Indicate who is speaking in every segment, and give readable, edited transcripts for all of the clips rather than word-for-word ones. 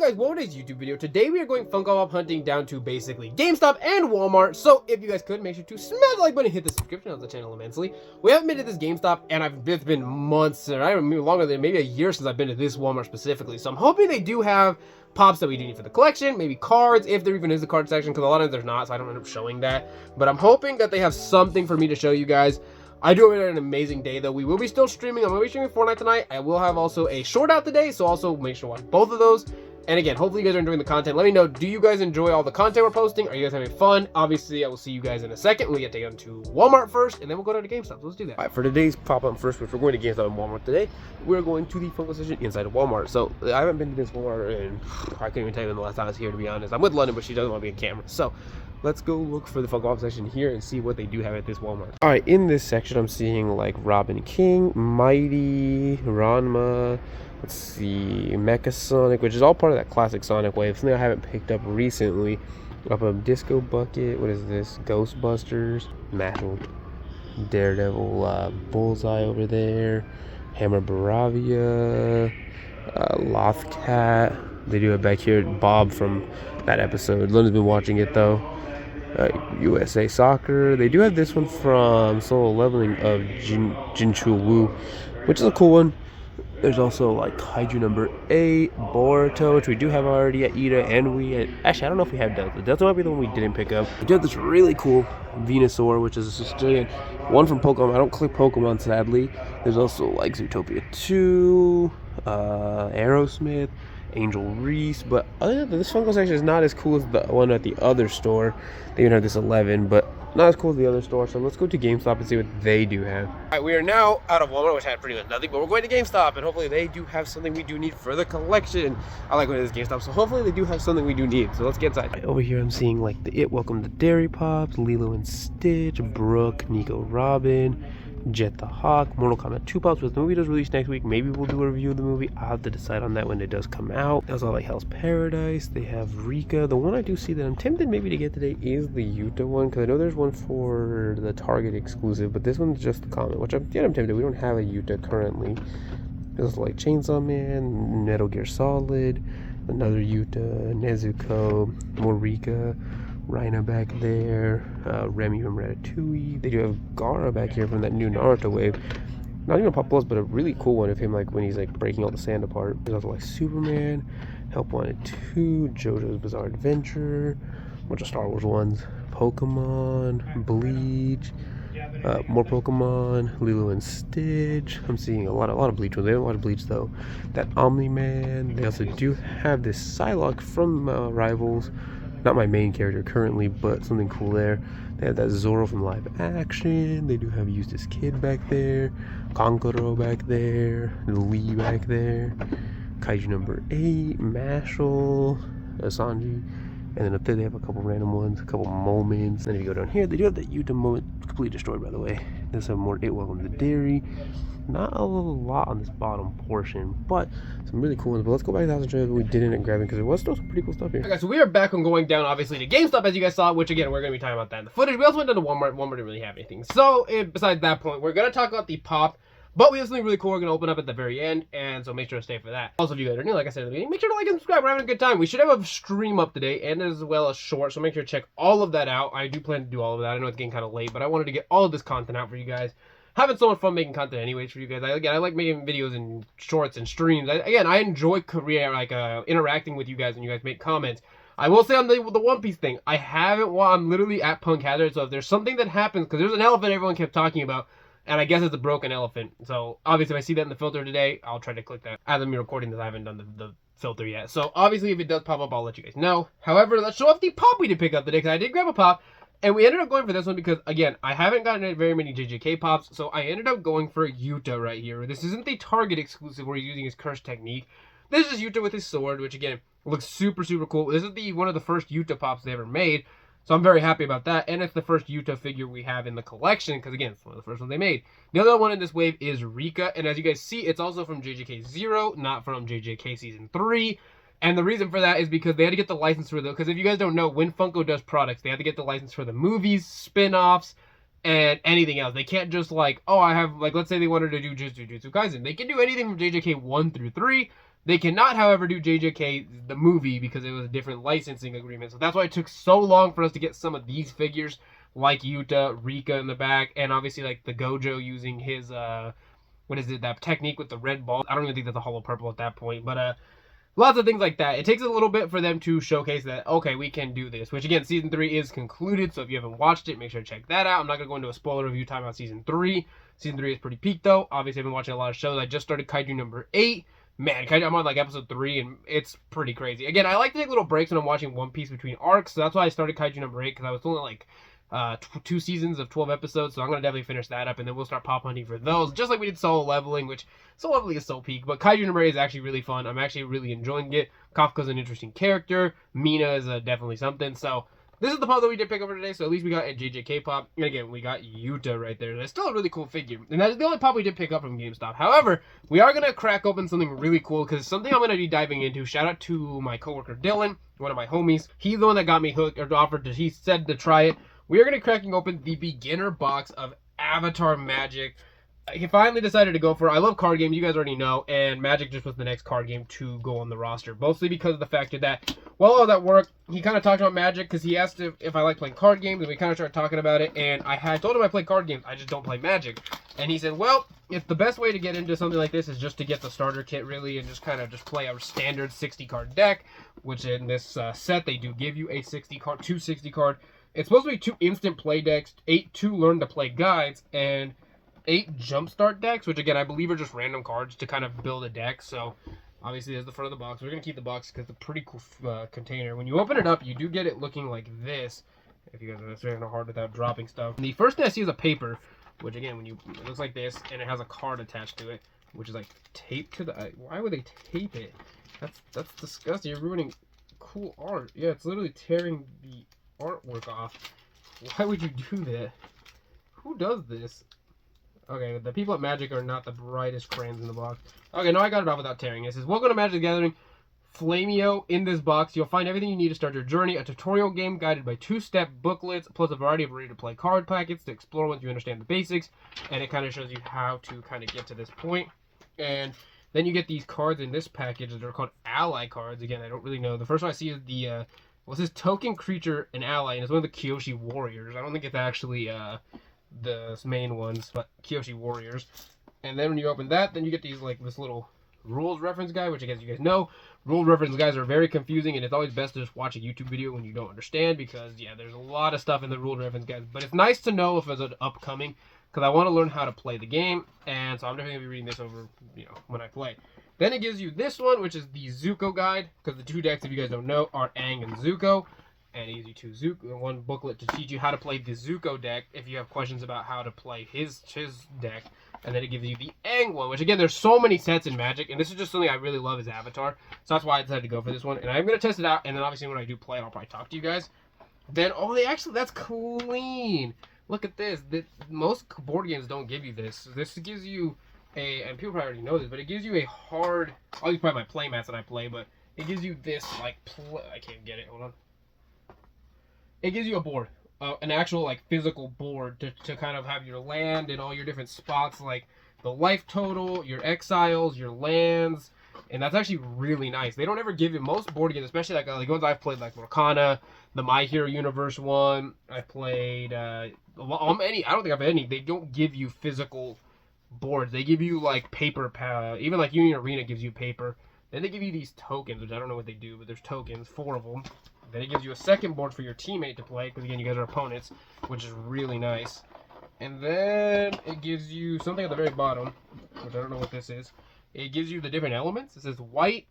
Speaker 1: guys, welcome to today's YouTube video. Today we are going Funko Pop hunting down to basically GameStop and Walmart. So if you guys could, make sure to smash the like button and hit the subscription on the channel immensely. We haven't been to this GameStop and it's been months, or I don't know, longer than maybe a year since I've been to this Walmart specifically. So I'm hoping they do have pops that we do need for the collection, maybe cards, if there even is a card section, because a lot of times there's not, so I don't end up showing that. But I'm hoping that they have something for me to show you guys. I do hope you had an amazing day, though. We will be still streaming. I'm going to be streaming Fortnite tonight. I will have also a short out today, so also make sure to watch both of those. And again, hopefully you guys are enjoying the content. Let me know, do you guys enjoy all the content we're posting? Are you guys having fun? Obviously, I will see you guys in a second. We get to go to Walmart first, and then we'll go to GameStop. So let's do that. All right, for today's pop-up first, which we're going to GameStop and Walmart today, we're going to the Funko section inside of Walmart. So I haven't been to this Walmart, and I couldn't even tell you when the last time I was here, to be honest. I'm with London, but she doesn't want to be on camera. So let's go look for the Funko Pop section here and see what they do have at this Walmart. All right, in this section, I'm seeing like Robin King, Mighty, Ranma. Let's see, Mecha Sonic, which is all part of that classic Sonic wave. Something I haven't picked up recently. Up a Disco Bucket. What is this? Ghostbusters. Metal. Daredevil. Bullseye over there. Hammer Baravia. Lothcat. They do have back here Bob from that episode. London's been watching it though. USA Soccer. They do have this one from Solo Leveling of Jinchul Wu, which is a cool one. There's also like Kaiju number 8, Boruto, which we do have already at Ida, and actually I don't know if we have Delta. Delta might be the one we didn't pick up. We do have this really cool Venusaur, which is a Sicilian one from Pokemon. I don't click Pokemon, sadly. There's also like Zootopia 2, Aerosmith, Angel Reese, but other than that, this Funko section is not as cool as the one at the other store. They even have this 11, but not as cool as the other store. So let's go to GameStop and see what they do have. All right, we are now out of Walmart, which had pretty much nothing, but we're going to GameStop, and hopefully they do have something we do need for the collection. I like going to this GameStop, so hopefully they do have something we do need. So let's get inside. Right, over here, I'm seeing like the Welcome to Dairy Pops, Lilo and Stitch, Brooke, Nico Robin, Jet the Hawk, Mortal Kombat 2 Pops, but the movie does release next week. Maybe we'll do a review of the movie. I'll have to decide on that when it does come out. There's all like Hell's Paradise. They have Rika. The one I do see that I'm tempted maybe to get today is the Yuta one, because I know there's one for the Target exclusive, but this one's just the common, which I'm tempted. We don't have a Yuta currently. There's like Chainsaw Man, Metal Gear Solid, another Yuta, Nezuko, more Rika, Rhina back there, Remy from Ratatouille. They do have Gaara back here from that new Naruto wave. Not even a Pop Plus, but a really cool one of him, like when he's like breaking all the sand apart. There's also like Superman, Help Wanted 2, JoJo's Bizarre Adventure, a bunch of Star Wars ones, Pokemon, Bleach, more Pokemon, Lilo and Stitch. I'm seeing a lot of Bleach ones. They haven't watched Bleach though. That Omni-Man. They also do have this Psylocke from Rivals. Not my main character currently, but something cool there. They have that Zoro from live action. They do have Eustace Kid back there, Kankuro back there, Lee back there, Kaiju number 8, Mashal, Sanji, and then up there they have a couple random ones, a couple moments. Then if you go down here, they do have that Yuta moment completely destroyed, by the way. There's some more Welcome to Dairy. Not a lot on this bottom portion, but some really cool ones. But let's go back to the house and show you what we didn't end up grabbing, because there was still some pretty cool stuff here. Okay, so we are back on going down, obviously, to GameStop, as you guys saw, which again, we're going to be talking about that in the footage. We also went down to Walmart. Walmart didn't really have anything. So, besides that point, we're going to talk about the pop, but we have something really cool we're going to open up at the very end, and so make sure to stay for that. Also, if you guys are new, like I said at the beginning, make sure to like and subscribe. We're having a good time. We should have a stream up today, and as well as short, so make sure to check all of that out. I do plan to do all of that. I know it's getting kind of late, but I wanted to get all of this content out for you guys. Having so much fun making content anyways for you guys. I like making videos and shorts and streams. I enjoy interacting with you guys when you guys make comments. I will say on the One Piece thing, I'm literally at Punk Hazard, so if there's something that happens, because there's an elephant everyone kept talking about, and I guess it's a broken elephant. So obviously if I see that in the filter today, I'll try to click that. As I'm recording this, I haven't done the filter yet. So obviously if it does pop up, I'll let you guys know. However, let's show off the pop we did pick up today, because I did grab a pop. And we ended up going for this one because, again, I haven't gotten very many JJK pops, so I ended up going for Yuta right here. This isn't the Target exclusive where he's using his curse technique. This is Yuta with his sword, which, again, looks super, super cool. This is one of the first Yuta pops they ever made, so I'm very happy about that. And it's the first Yuta figure we have in the collection, because, again, it's one of the first ones they made. The other one in this wave is Rika, and as you guys see, it's also from JJK 0, not from JJK Season 3. And the reason for that is because they had to get the license for because if you guys don't know, when Funko does products, they have to get the license for the movies, spin-offs, and anything else. They can't just like, oh, I have, like, let's say they wanted to do just Jujutsu Kaisen. They can do anything from JJK 1 through 3, They cannot, however, do JJK the movie because it was a different licensing agreement. So that's why it took so long for us to get some of these figures, like Yuta, Rika in the back, and obviously like the Gojo using his what is it, that technique with the red ball. I don't even think that's a hollow purple at that point, but lots of things like that. It takes a little bit for them to showcase that, okay, we can do this. Which, again, Season 3 is concluded, so if you haven't watched it, make sure to check that out. I'm not going to go into a spoiler review time about Season 3. Season 3 is pretty peak, though. Obviously, I've been watching a lot of shows. I just started Kaiju number 8. Man, I'm on, like, episode 3, and it's pretty crazy. Again, I like to take little breaks when I'm watching One Piece between arcs, so that's why I started Kaiju number 8, because I was only, like, 2 seasons of 12 episodes, so I'm going to definitely finish that up, and then we'll start pop hunting for those, just like we did Solo Leveling, which Solo Leveling is so peak, but Kaiju number 8 is actually really fun. I'm actually really enjoying it. Kafka's an interesting character. Mina is definitely something, so this is the pop that we did pick up for today, so at least we got a JJK pop, and again, we got Yuta right there. That's still a really cool figure, and that's the only pop we did pick up from GameStop. However, we are going to crack open something really cool, because it's something I'm going to be diving into. Shout out to my coworker Dylan, one of my homies. He's the one that got me hooked, or offered to, he said to try it. We are going to be cracking open the beginner box of Avatar Magic. He finally decided to go for it. I love card games, you guys already know, and Magic just was the next card game to go on the roster. Mostly because of the fact that while all that work, he kind of talked about Magic because he asked if I like playing card games, and we kind of started talking about it, and I had told him I play card games, I just don't play Magic. And he said, well, if the best way to get into something like this is just to get the starter kit, really, and just kind of just play a standard 60-card deck, which in this set, they do give you a 60-card, 260-card. It's supposed to be 2 instant play decks, 2 learn to play guides, and 8 jumpstart decks, which again I believe are just random cards to kind of build a deck. So obviously there's the front of the box. We're gonna keep the box because it's a pretty cool container. When you open it up, you do get it looking like this. If you guys are very hard without dropping stuff. And the first thing I see is a paper, which again it looks like this, and it has a card attached to it, which is like taped to the. Why would they tape it? That's disgusting. You're ruining cool art. Yeah, it's literally tearing the artwork off. Why would you do that? Who does this? Okay, the people at Magic are not the brightest crayons in the box. Okay, no, I got it off without tearing. It says, welcome to Magic the Gathering Flameo. In this box, you'll find everything you need to start your journey. A tutorial game guided by 2-step booklets, plus a variety of ready-to-play card packets to explore once you understand the basics. And it kind of shows you how to kind of get to this point. And then you get these cards in this package. They're called ally cards. Again, I don't really know. The first one I see is the... what's this? Token creature, an ally, and it's one of the Kyoshi Warriors. I don't think it's actually the main ones, but Kyoshi Warriors. And then when you open that, then you get these like this little rules reference guide, which I guess you guys know. Rule reference guides are very confusing, and it's always best to just watch a YouTube video when you don't understand, because yeah, there's a lot of stuff in the rule reference guides. But it's nice to know if it's an upcoming, because I want to learn how to play the game, and so I'm definitely gonna be reading this over, when I play. Then it gives you this one, which is the Zuko guide, because the 2 decks, if you guys don't know, are Aang and Zuko. And it gives you 2 Zuko, 1 booklet to teach you how to play the Zuko deck if you have questions about how to play his deck. And then it gives you the Aang one, which again, there's so many sets in Magic, and this is just something I really love is Avatar. So that's why I decided to go for this one. And I'm going to test it out, and then obviously when I do play it, I'll probably talk to you guys. Then, that's clean. Look at this. Most board games don't give you this. This gives you and people probably already know this, but it gives you a hard, I'll use probably my play mats that I play, but it gives you this, like, I can't get it, hold on. It gives you a board, an actual, like, physical board to kind of have your land and all your different spots, like the life total, your exiles, your lands, and that's actually really nice. They don't ever give you, most board games, especially like ones I've played, like Morcana, the My Hero Universe one, I played, I don't think I've had any, they don't give you physical boards. They give you, like, paper, even like Union Arena gives you paper. Then they give you these tokens, which I don't know what they do, but there's tokens, 4 of them. Then it gives you a second board for your teammate to play, because again, you guys are opponents, which is really nice. And then it gives you something at the very bottom, which I don't know what this is. It gives you the different elements. It says white,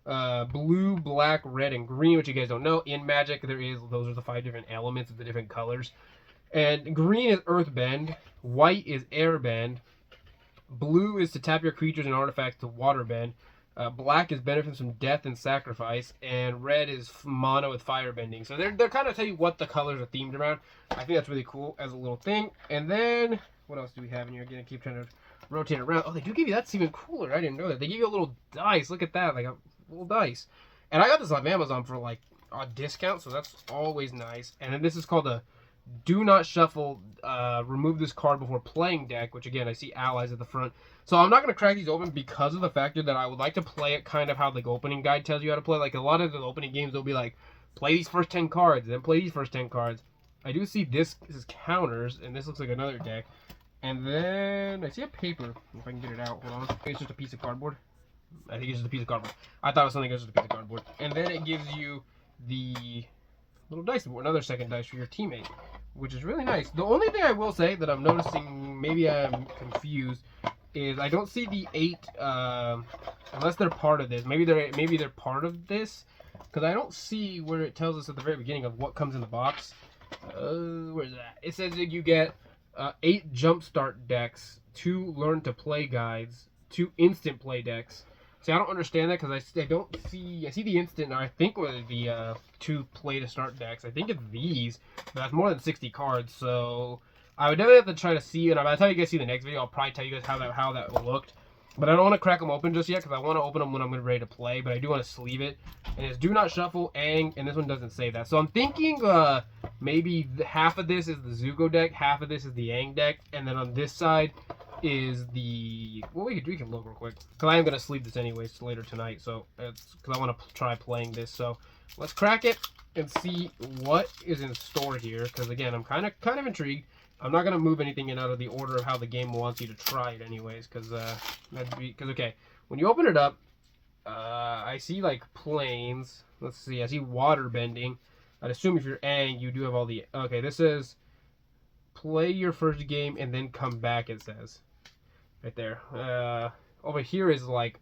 Speaker 1: blue, black, red, and green, which you guys don't know. In Magic, those are the 5 different elements of the different colors. And green is Earthbend, white is Airbend, blue is to tap your creatures and artifacts to Waterbend. Black is benefits from death and sacrifice, and red is mono with firebending. So they're kind of tell you what the colors are themed around. I think that's really cool as a little thing. And then what else do we have in here? Again, I keep trying to rotate around. Oh, they do give you, that's even cooler. I didn't know that. They give you a little dice. Look at that, like a little dice. And I got this off Amazon for like a discount, so that's always nice. And then this is called a do not shuffle, remove this card before playing deck, which again, I see allies at the front. So I'm not going to crack these open because of the factor that I would like to play it kind of how the opening guide tells you how to play. Like a lot of the opening games, they'll be like, play these first 10 cards, then play these first 10 cards. I do see this is counters, and this looks like another deck. And then I see a paper, if I can get it out, hold on. I think it's just a piece of cardboard. I think it's just a piece of cardboard. I thought it was something else, just a piece of cardboard. And then it gives you the little dice board, another second dice for your teammate, which is really nice. The only thing I will say that I'm noticing, maybe I'm confused, is I don't see the 8, unless they're part of this. Maybe they're part of this, because I don't see where it tells us at the very beginning of what comes in the box. Where's that? It says that you get 8 jumpstart decks, 2 learn to play guides, 2 instant play decks. See, I don't understand that because I don't see. I see the instant. I think with the 2 play to start decks. I think it's these, but that's more than 60 cards. So I would definitely have to try to see. And by the time you guys see the next video, I'll probably tell you guys how that looked. But I don't want to crack them open just yet because I want to open them when I'm ready to play. But I do want to sleeve it. And it's do not shuffle, Aang, and this one doesn't say that. So I'm thinking maybe half of this is the Zuko deck, half of this is the Aang deck, and then on this side is the, well, we can look real quick because I am going to sleeve this anyways later tonight, so it's because I want to try playing this. So let's crack it and see what is in store here, because again, I'm kind of intrigued. I'm not going to move anything in out of the order of how the game wants you to try it anyways, because okay, when you open it up, I see like planes. Let's see, I see water bending. I'd assume if you're Aang, you do have all the, okay, this is play your first game and then come back, it says. Right there. Over here is like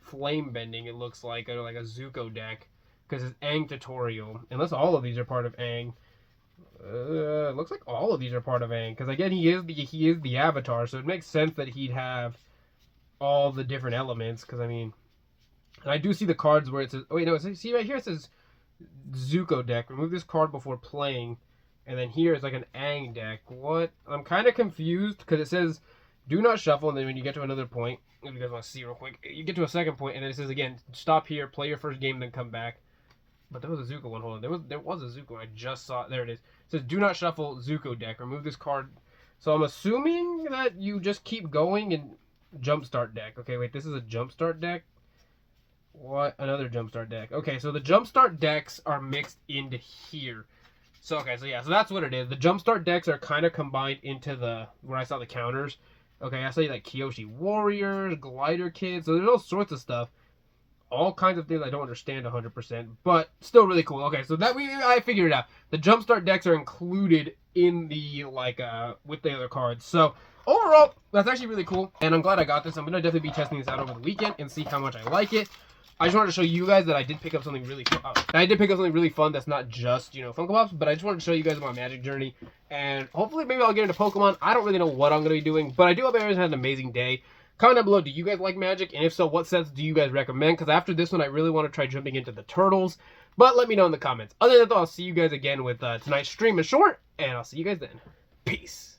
Speaker 1: flame bending, it looks like a Zuko deck, because it's Aang tutorial. Unless all of these are part of Aang. It looks like all of these are part of Aang, because again, he is the avatar, so it makes sense that he'd have all the different elements, because I mean, and I do see the cards where it says, oh wait, no, see right here it says Zuko deck, remove this card before playing, and then here is like an Aang deck. What? I'm kind of confused, because it says do not shuffle, and then when you get to another point, if you guys want to see real quick, you get to a second point, and then it says again, stop here, play your first game, then come back. But there was a Zuko one. Hold on, there was a Zuko. I just saw it. There it is. It says do not shuffle Zuko deck. Remove this card. So I'm assuming that you just keep going and jumpstart deck. Okay, wait, this is a jumpstart deck. What? Another jumpstart deck. Okay, so the jumpstart decks are mixed into here. So okay, so yeah, so that's what it is. The jumpstart decks are kind of combined into the where I saw the counters. Okay, I saw like Kyoshi Warriors, Glider Kids. So there's all sorts of stuff. All kinds of things I don't understand 100%, but still really cool. Okay, so I figured it out. The jumpstart decks are included in the with the other cards. So overall, that's actually really cool, and I'm glad I got this. I'm gonna definitely be testing this out over the weekend and see how much I like it. I just wanted to show you guys that I did pick up something really fun. That's not just, Funko Pops, but I just wanted to show you guys my Magic journey, and hopefully maybe I'll get into Pokemon. I don't really know what I'm gonna be doing, but I do hope everyone's had an amazing day. Comment down below, do you guys like Magic? And if so, what sets do you guys recommend? Because after this one, I really want to try jumping into the Turtles. But let me know in the comments. Other than that, though, I'll see you guys again with tonight's stream is short. And I'll see you guys then. Peace.